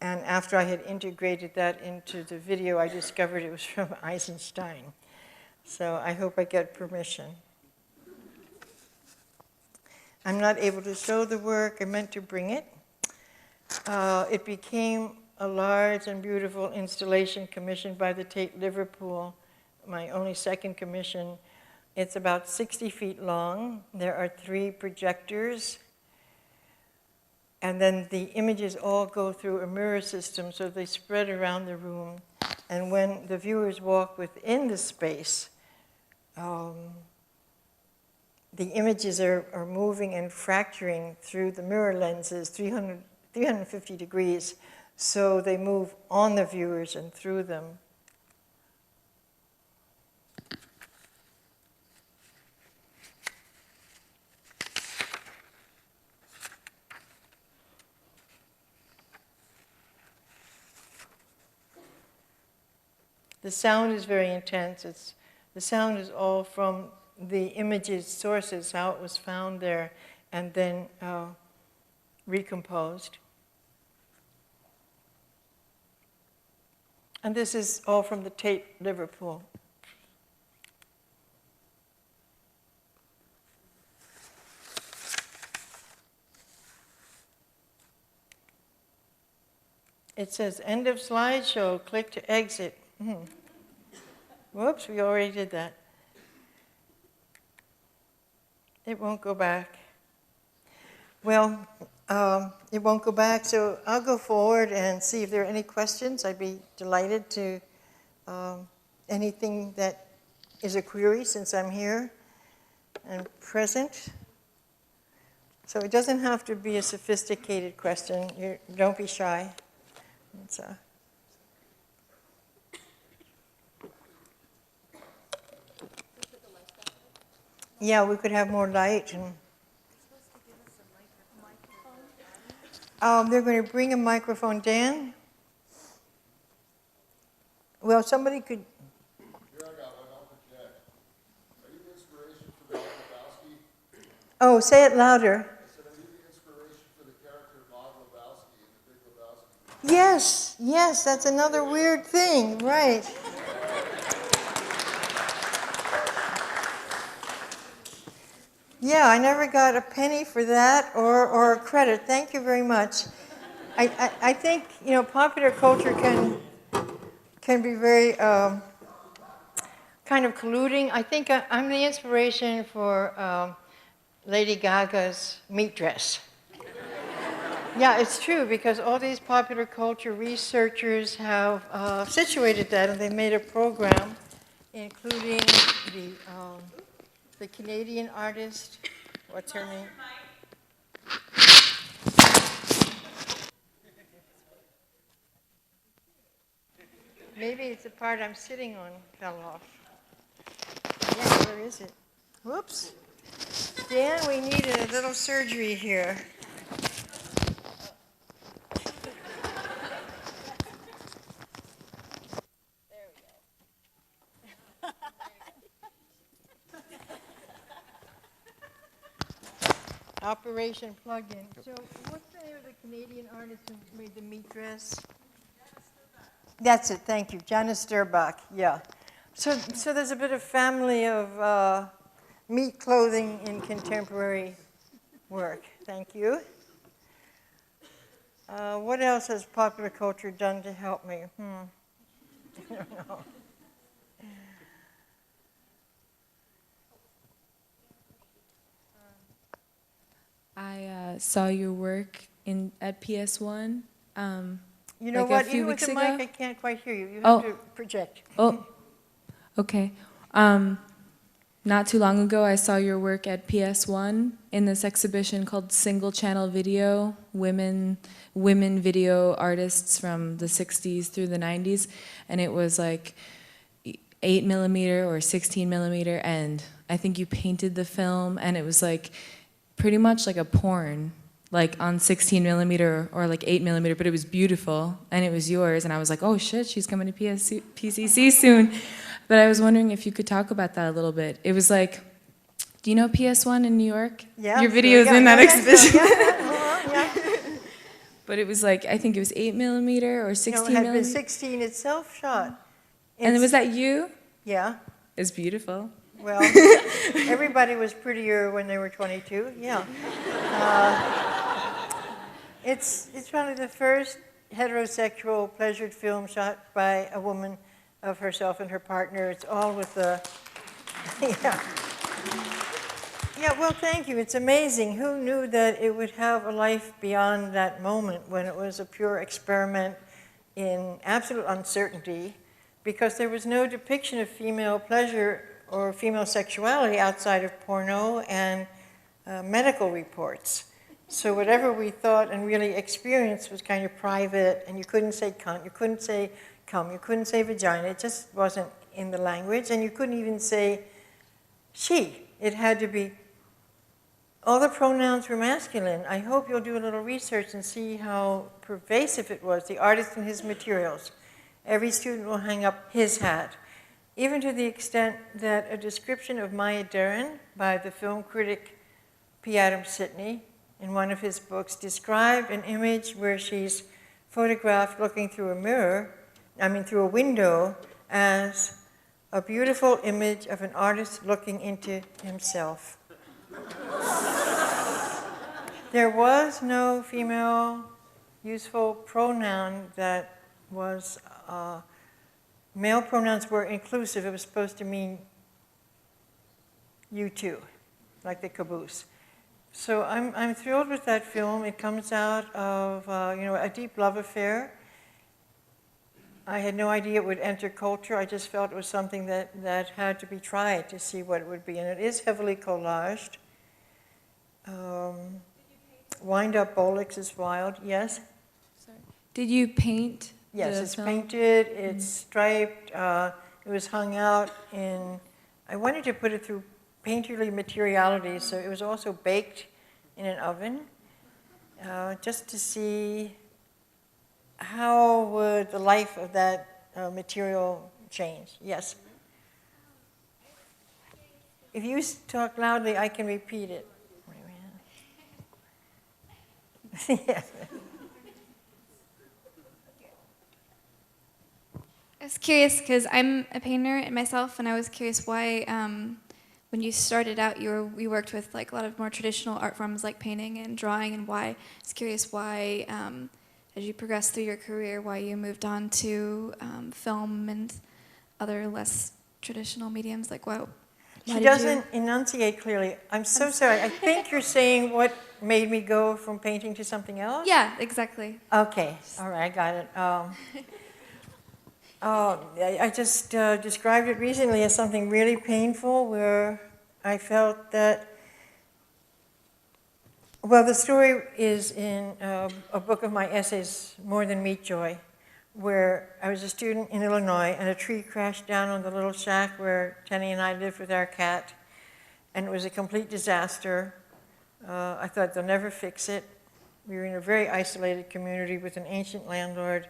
And after I had integrated that into the video, I discovered it was from Eisenstein. So I hope I get permission. I'm not able to show the work. I meant to bring it. It became a large and beautiful installation commissioned by the Tate Liverpool, my only second commission. It's about 60 feet long. There are 3 projectors. And then the images all go through a mirror system, so they spread around the room. And when the viewers walk within the space, the images are moving and fracturing through the mirror lenses 350 degrees, so they move on the viewers and through them. The sound is very intense. The sound is all from the image's sources, how it was found there, and then recomposed. And this is all from the Tate Liverpool. It says, end of slideshow, click to exit. Whoops, we already did that. It won't go back. Well, it won't go back, so I'll go forward and see if there are any questions. I'd be delighted to, anything that is a query since I'm here and present. So it doesn't have to be a sophisticated question. Don't be shy. It's, yeah, we could have more light. And they're going to bring a microphone. Dan? Well, somebody could. Here I got one. I'll project. Are you the inspiration for Malwa Estate? Oh, say it louder. I said, are you the inspiration for the character Malwa Estate in the Big Lebowski? Yes, yes, that's another weird thing, right. Yeah, I never got a penny for that or credit. Thank you very much. I think, you know, popular culture can be very kind of colluding. I think I'm the inspiration for Lady Gaga's meat dress. Yeah, it's true, because all these popular culture researchers have situated that, and they made a program, including the Canadian artist, what's her name? Maybe it's the part I'm sitting on fell off. Yeah, where is it? Whoops. Dan, we need a little surgery here. Operation Plug-in. So what's the name of the Canadian artist who made the meat dress? That's it, thank you. Janice Sturbach, yeah. So there's a bit of family of meat clothing in contemporary work. Thank you. What else has popular culture done to help me? I don't know. I saw your work at PS1. You know like what? a few Even with weeks the ago. mic, I can't quite hear you. You have to project. Oh, okay. Not too long ago, I saw your work at PS1 in this exhibition called Single Channel Video, women video artists from the 60s through the 90s, and it was like 8mm or 16mm, and I think you painted the film, and it was like pretty much like a porn, like on 16mm or like 8mm, but it was beautiful, and it was yours, and I was like, oh shit, she's coming to PCC soon. But I was wondering if you could talk about that a little bit. It was like, do you know PS1 in New York? Yeah. Your video's in that exhibition. Yeah. But it was like, I think it was 8mm or 16mm. No, it had been 16 itself shot. And was that you? Yeah. It's beautiful. Well, everybody was prettier when they were 22, yeah. It's probably the first heterosexual pleasured film shot by a woman of herself and her partner. It's all with the, yeah. Yeah, well, thank you. It's amazing. Who knew that it would have a life beyond that moment when it was a pure experiment in absolute uncertainty, because there was no depiction of female pleasure or female sexuality outside of porno and medical reports. So whatever we thought and really experienced was kind of private, and you couldn't say cunt, you couldn't say cum, you couldn't say vagina. It just wasn't in the language, and you couldn't even say she. It had to be, all the pronouns were masculine. I hope you'll do a little research and see how pervasive it was, the artist and his materials. Every student will hang up his hat, even to the extent that a description of Maya Deren by the film critic P. Adam Sidney in one of his books described an image where she's photographed looking through a window, as a beautiful image of an artist looking into himself. There was no female useful pronoun that was, male pronouns were inclusive. It was supposed to mean you too, like the caboose. So I'm thrilled with that film. It comes out of a deep love affair. I had no idea it would enter culture. I just felt it was something that had to be tried to see what it would be. And it is heavily collaged. Wind Up Bolex is wild, yes? Sorry. Did you paint Yes, the it's film? painted, it's striped, it was hung out in, I wanted to put it through painterly materiality, so it was also baked in an oven, just to see how would the life of that material change. Yes? If you talk loudly, I can repeat it. Yes. I was curious because I'm a painter myself, and I was curious why, when you started out, you worked with like a lot of more traditional art forms like painting and drawing, and why. I was curious why, as you progressed through your career, why you moved on to film and other less traditional mediums. Like, why She did doesn't enunciate clearly. I'm so sorry. I think you're saying what made me go from painting to something else? Yeah, exactly. Okay, all right, I got it. I just described it recently as something really painful, where I felt that, well, the story is in a book of my essays, More Than Meat Joy, where I was a student in Illinois, and a tree crashed down on the little shack where Tenny and I lived with our cat, and it was a complete disaster. I thought they'll never fix it. We were in a very isolated community with an ancient landlord.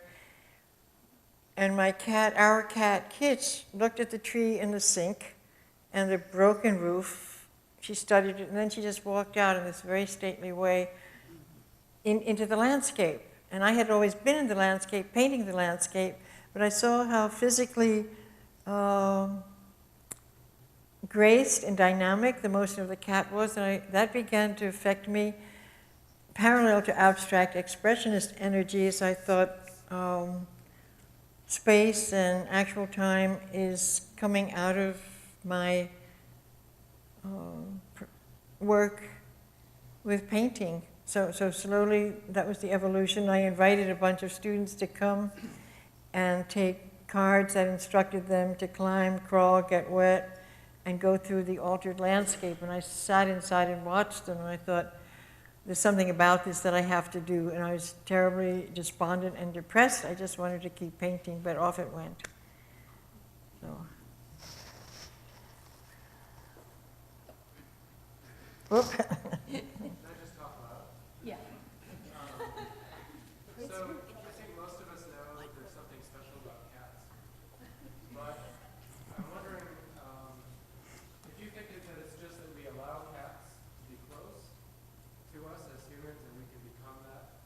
And our cat, Kitch, looked at the tree in the sink and the broken roof. She studied it, and then she just walked out in this very stately way into the landscape. And I had always been in the landscape, painting the landscape, but I saw how physically graced and dynamic the motion of the cat was, and that began to affect me parallel to abstract expressionist energies. I thought space and actual time is coming out of my work with painting. So slowly, that was the evolution. I invited a bunch of students to come and take cards that instructed them to climb, crawl, get wet, and go through the altered landscape. And I sat inside and watched them, and I thought, there's something about this that I have to do. And I was terribly despondent and depressed. I just wanted to keep painting, but off it went. So. Whoop. Can I just talk loud? Yeah. So I think most of us know that there's something special about cats. But I'm wondering if you think that it's just that we allow cats to be close to us as humans and we can become that,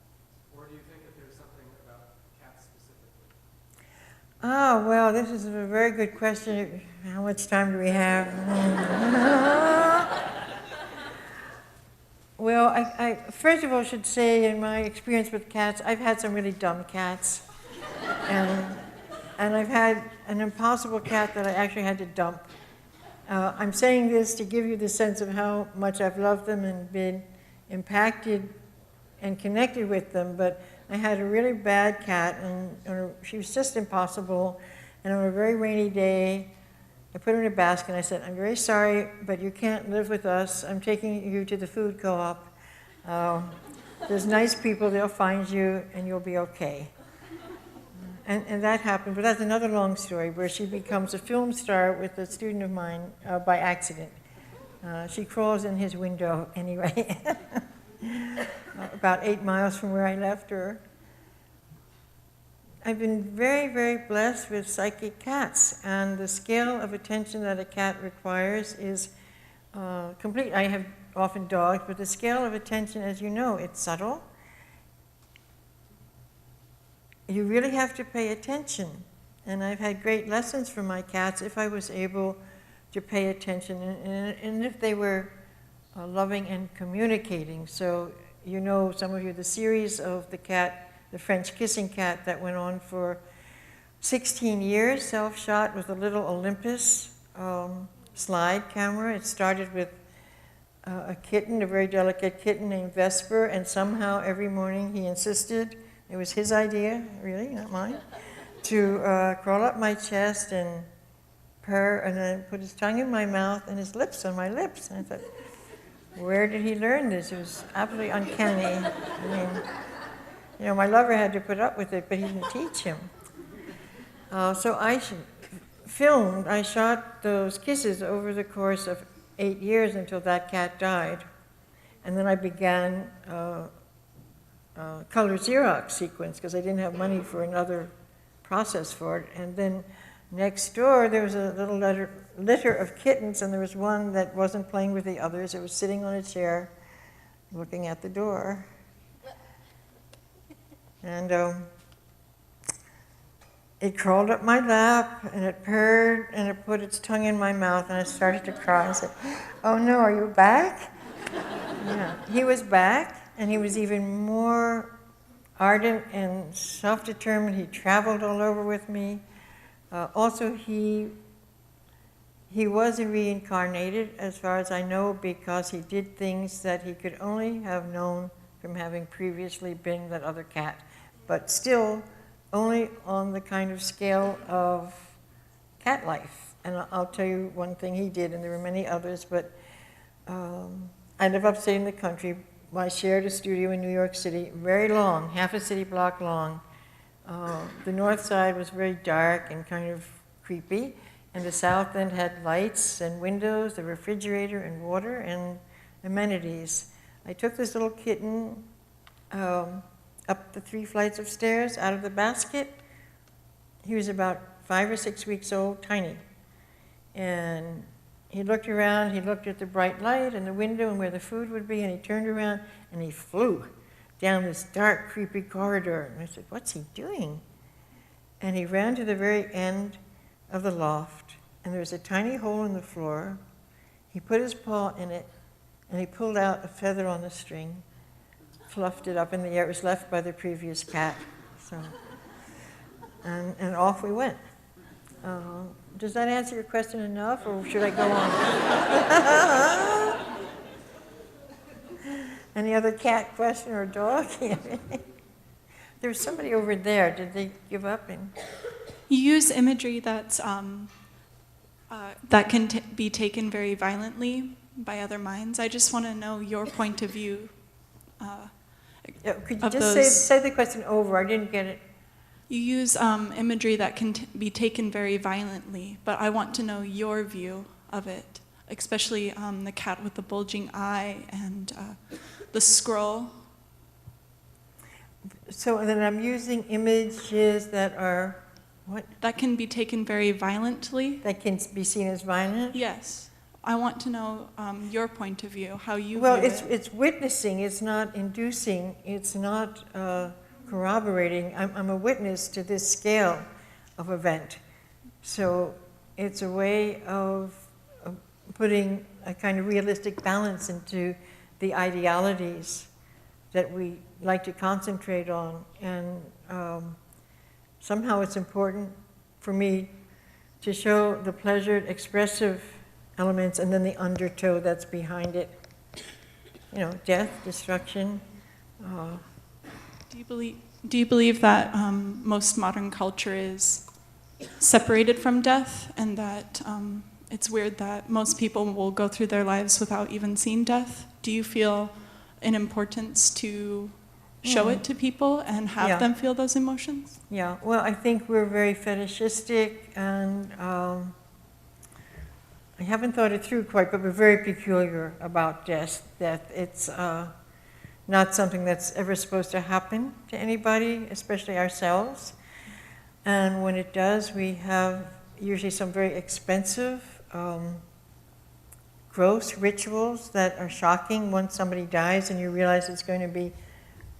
or do you think that there's something about cats specifically? Oh, well, this is a very good question. How much time do we have? Well, I first of all should say, in my experience with cats, I've had some really dumb cats. And I've had an impossible cat that I actually had to dump. I'm saying this to give you the sense of how much I've loved them and been impacted and connected with them, but I had a really bad cat, and she was just impossible, and on a very rainy day, I put her in a basket, and I said, I'm very sorry, but you can't live with us. I'm taking you to the food co-op. There's nice people, they'll find you, and you'll be okay. And that happened, but that's another long story, where she becomes a film star with a student of mine by accident. She crawls in his window anyway, about 8 miles from where I left her. I've been very, very blessed with psychic cats, and the scale of attention that a cat requires is complete. I have often dogs, but the scale of attention, as you know, it's subtle. You really have to pay attention, and I've had great lessons from my cats if I was able to pay attention, and if they were loving and communicating. So, you know, some of you, the series of the cat, the French kissing cat that went on for 16 years, self-shot with a little Olympus slide camera. It started with a kitten, a very delicate kitten named Vesper, and somehow every morning he insisted, it was his idea, really, not mine, to crawl up my chest and purr, and then put his tongue in my mouth and his lips on my lips. And I thought, where did he learn this? It was absolutely uncanny. I mean, you know, my lover had to put up with it, but he didn't teach him. So I filmed, I shot those kisses over the course of 8 years until that cat died. And then I began color Xerox sequence because I didn't have money for another process for it. And then next door there was a little litter of kittens, and there was one that wasn't playing with the others. It was sitting on a chair looking at the door. And it crawled up my lap, and it purred, and it put its tongue in my mouth, and I started to cry. I said, oh no, are you back? Yeah. He was back, and he was even more ardent and self-determined. He traveled all over with me. Also, he was reincarnated, as far as I know, because he did things that he could only have known from having previously been that other cat, but still only on the kind of scale of cat life. And I'll tell you one thing he did, and there were many others, but I live upstate in the country. I shared a studio in New York City, very long, half a city block long. The north side was very dark and kind of creepy, and the south end had lights and windows, a refrigerator and water and amenities. I took this little kitten up the 3 flights of stairs out of the basket. He was about 5 or 6 weeks old, tiny. And he looked around, he looked at the bright light and the window and where the food would be, and he turned around and he flew down this dark, creepy corridor. And I said, what's he doing? And he ran to the very end of the loft, and there was a tiny hole in the floor. He put his paw in it, and he pulled out a feather on the string, fluffed it up in the air. It was left by the previous cat. So, and off we went. Does that answer your question enough, or should I go on? Any other cat question or dog? There's somebody over there. Did they give up? You use imagery that's that can be taken very violently by other minds. I just want to know your point of view. Could you just say the question over? I didn't get it. You use imagery that can be taken very violently, but I want to know your view of it, especially the cat with the bulging eye and the scroll. So then I'm using images that are, what? That can be taken very violently? That can be seen as violent? Yes. I want to know your point of view, how you view it. Well, it's witnessing, it's not inducing, it's not corroborating. I'm a witness to this scale of event. So it's a way of putting a kind of realistic balance into the idealities that we like to concentrate on. And somehow it's important for me to show the pleasured, expressive elements, and then the undertow that's behind it. You know, death, destruction. Do you believe that most modern culture is separated from death, and that it's weird that most people will go through their lives without even seeing death? Do you feel an importance to show it to people and have them feel those emotions? Yeah, well, I think we're very fetishistic, and I haven't thought it through quite, but we're very peculiar about death. It's not something that's ever supposed to happen to anybody, especially ourselves. And when it does, we have usually some very expensive, gross rituals that are shocking. Once somebody dies and you realize it's going to be,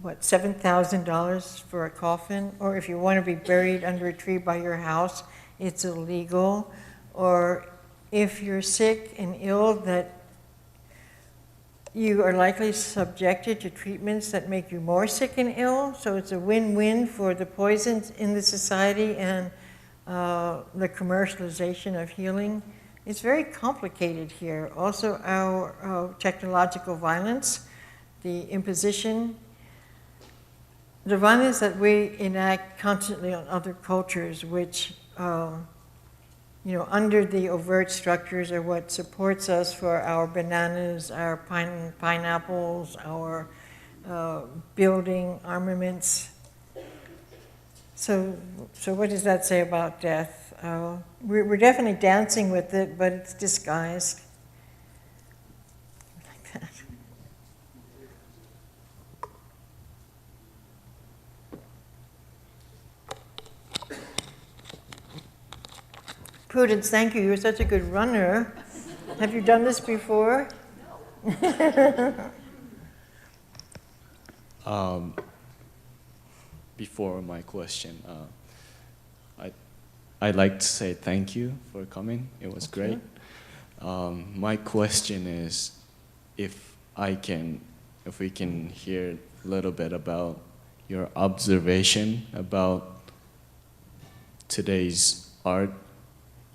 what, $7,000 for a coffin? Or if you want to be buried under a tree by your house, it's illegal. Or if you're sick and ill, that you are likely subjected to treatments that make you more sick and ill. So it's a win-win for the poisons in the society and the commercialization of healing. It's very complicated here. Also, our technological violence, the imposition, the violence that we enact constantly on other cultures, which, you know, under the overt structures are what supports us for our bananas, our pineapples, our building armaments. So what does that say about death? We're definitely dancing with it, but it's disguised. Like that. Prudence, thank you. You're such a good runner. Have you done this before? Before my question, I'd like to say thank you for coming. It was great. My question is, if we can hear a little bit about your observation about today's art,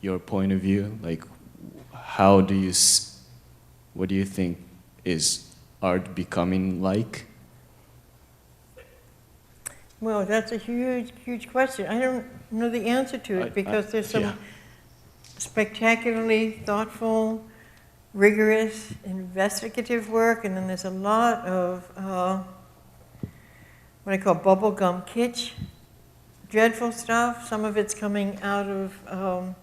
your point of view, like what do you think is art becoming like? Well, that's a huge, huge question. I don't know the answer to it because there's some spectacularly thoughtful, rigorous, investigative work, and then there's a lot of what I call bubblegum kitsch, dreadful stuff. Some of it's coming out of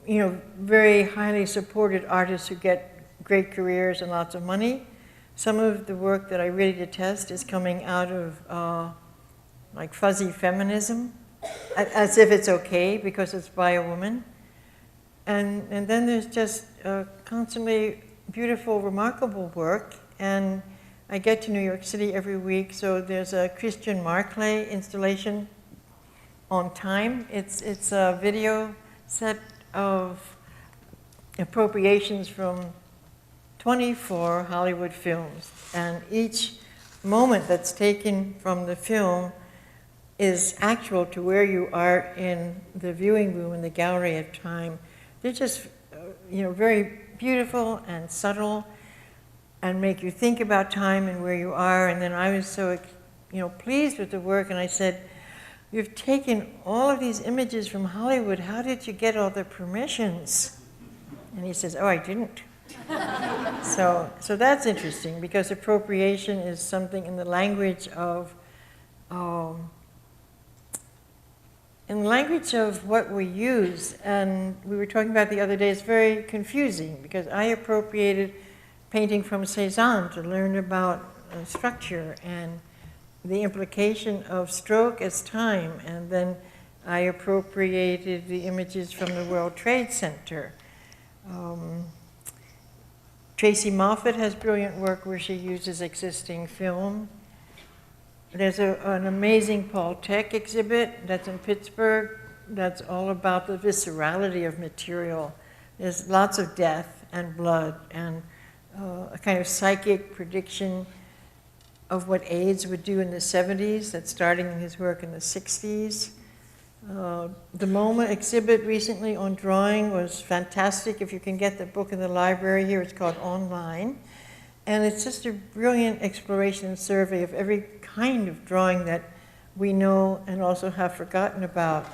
you know, very highly supported artists who get great careers and lots of money. Some of the work that I really detest is coming out of like fuzzy feminism, as if it's okay because it's by a woman. And then there's just constantly beautiful, remarkable work. And I get to New York City every week, so there's a Christian Marclay installation on time. It's a video set of appropriations from 24 Hollywood films, and each moment that's taken from the film is actual to where you are in the viewing room in the gallery of time. They're just, you know, very beautiful and subtle, and make you think about time and where you are. And then I was so, you know, pleased with the work, and I said, "You've taken all of these images from Hollywood. How did you get all the permissions?" And he says, "Oh, I didn't." So that's interesting, because appropriation is something in the language of what we use. And we were talking about the other day, it's very confusing, because I appropriated painting from Cézanne to learn about structure and the implication of stroke as time, and then I appropriated the images from the World Trade Center. Tracy Moffat has brilliant work where she uses existing film. There's an amazing Paul Tech exhibit that's in Pittsburgh that's all about the viscerality of material. There's lots of death and blood and a kind of psychic prediction of what AIDS would do in the 70s that's starting in his work in the 60s. The MoMA exhibit recently on drawing was fantastic. If you can get the book in the library here, it's called Online. And it's just a brilliant exploration and survey of every kind of drawing that we know and also have forgotten about.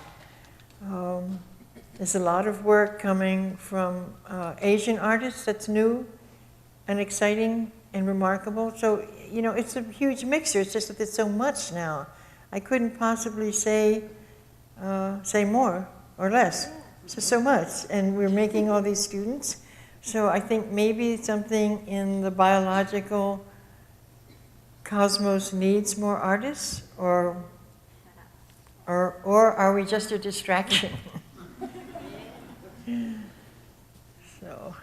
There's a lot of work coming from Asian artists that's new and exciting and remarkable. So, you know, it's a huge mixture. It's just that there's so much now. I couldn't possibly say more or less. It's just so much. And we're making all these students. So I think maybe something in the biological cosmos needs more artists, or are we just a distraction? So.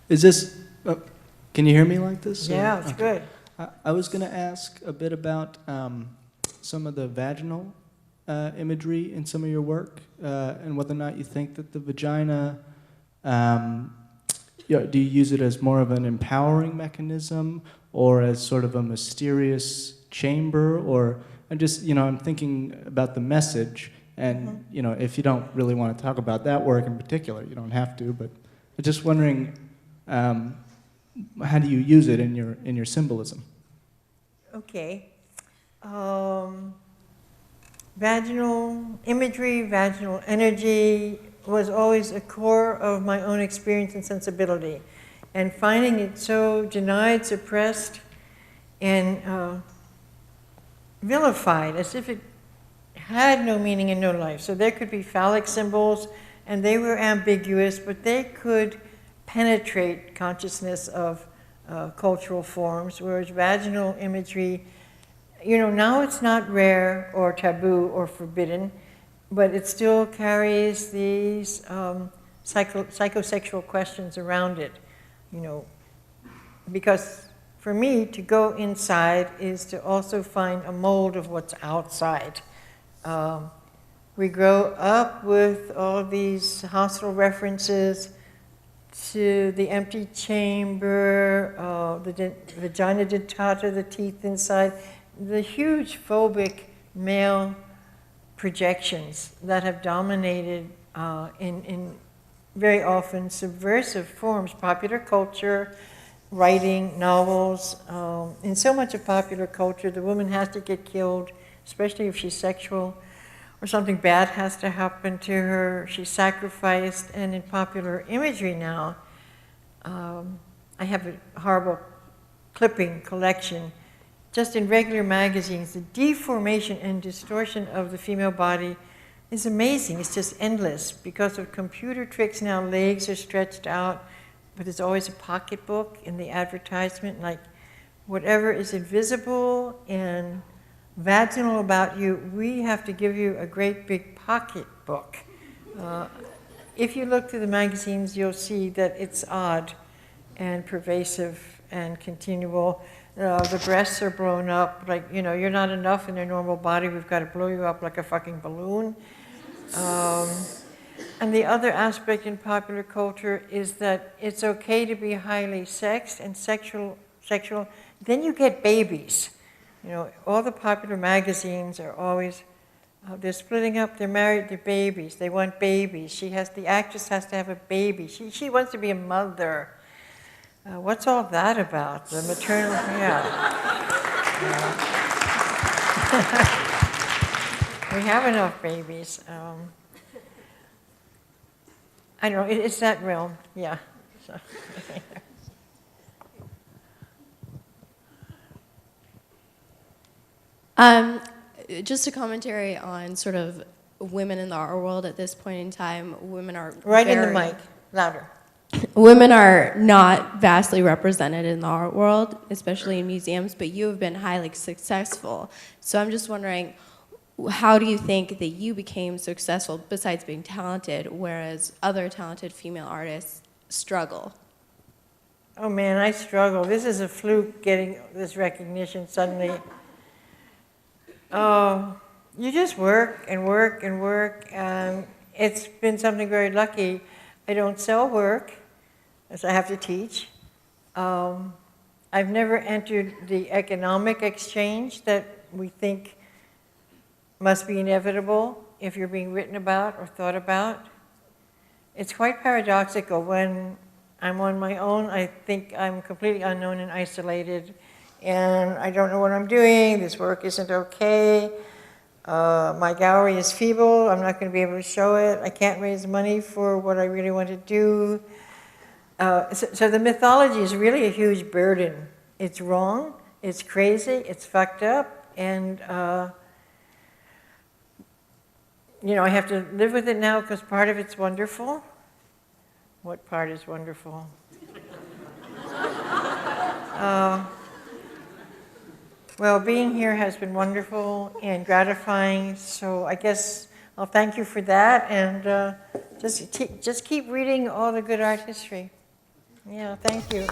Is this, can you hear me like this? Yeah, it's good. I was going to ask a bit about some of the vaginal imagery in some of your work, and whether or not you think that the vagina, do you use it as more of an empowering mechanism, or as sort of a mysterious chamber, or I'm thinking about the message, and if you don't really want to talk about that work in particular, you don't have to, but I'm just wondering, how do you use it in your symbolism? Okay. Vaginal imagery, vaginal energy was always a core of my own experience and sensibility. And finding it so denied, suppressed, and vilified, as if it had no meaning and no life. So there could be phallic symbols, and they were ambiguous, but they could penetrate consciousness of cultural forms, whereas vaginal imagery, now it's not rare or taboo or forbidden, but it still carries these psychosexual questions around it, because for me, to go inside is to also find a mold of what's outside. We grow up with all these hostile references to the empty chamber, the vagina dentata, the teeth inside, the huge phobic male projections that have dominated in very often subversive forms, popular culture, writing, novels. In so much of popular culture, the woman has to get killed, especially if she's sexual, or something bad has to happen to her, she's sacrificed. And in popular imagery now, I have a horrible clipping collection. Just in regular magazines, the deformation and distortion of the female body is amazing. It's just endless. Because of computer tricks now, legs are stretched out, but there's always a pocketbook in the advertisement, like whatever is invisible and vaginal about you, we have to give you a great big pocketbook. If you look through the magazines, you'll see that it's odd and pervasive and continual. The breasts are blown up, like, you're not enough in your normal body, we've got to blow you up like a fucking balloon. And the other aspect in popular culture is that it's okay to be highly sexed and sexual. Then you get babies. All the popular magazines are always, they're splitting up, they're married, they're babies, they want babies. The actress has to have a baby. She wants to be a mother. What's all that about? The maternal, yeah. We have enough babies. I don't know, it's that realm, yeah. So. Just a commentary on sort of women in the art world at this point in time. Women are in the mic, louder. Women are not vastly represented in the art world, especially in museums, but you have been highly successful. So I'm just wondering, how do you think that you became successful besides being talented, whereas other talented female artists struggle? Oh man, I struggle. This is a fluke getting this recognition suddenly. You just work and work and work, and it's been something very lucky. I don't sell work, as I have to teach. I've never entered the economic exchange that we think must be inevitable if you're being written about or thought about. It's quite paradoxical. When I'm on my own, I think I'm completely unknown and isolated, and I don't know what I'm doing. This work isn't okay. My gallery is feeble. I'm not going to be able to show it. I can't raise money for what I really want to do. So the mythology is really a huge burden. It's wrong, it's crazy, it's fucked up, and you know, I have to live with it now because part of it's wonderful. What part is wonderful? Well, being here has been wonderful and gratifying, so I guess I'll thank you for that, and just keep reading all the good art history. Yeah, thank you.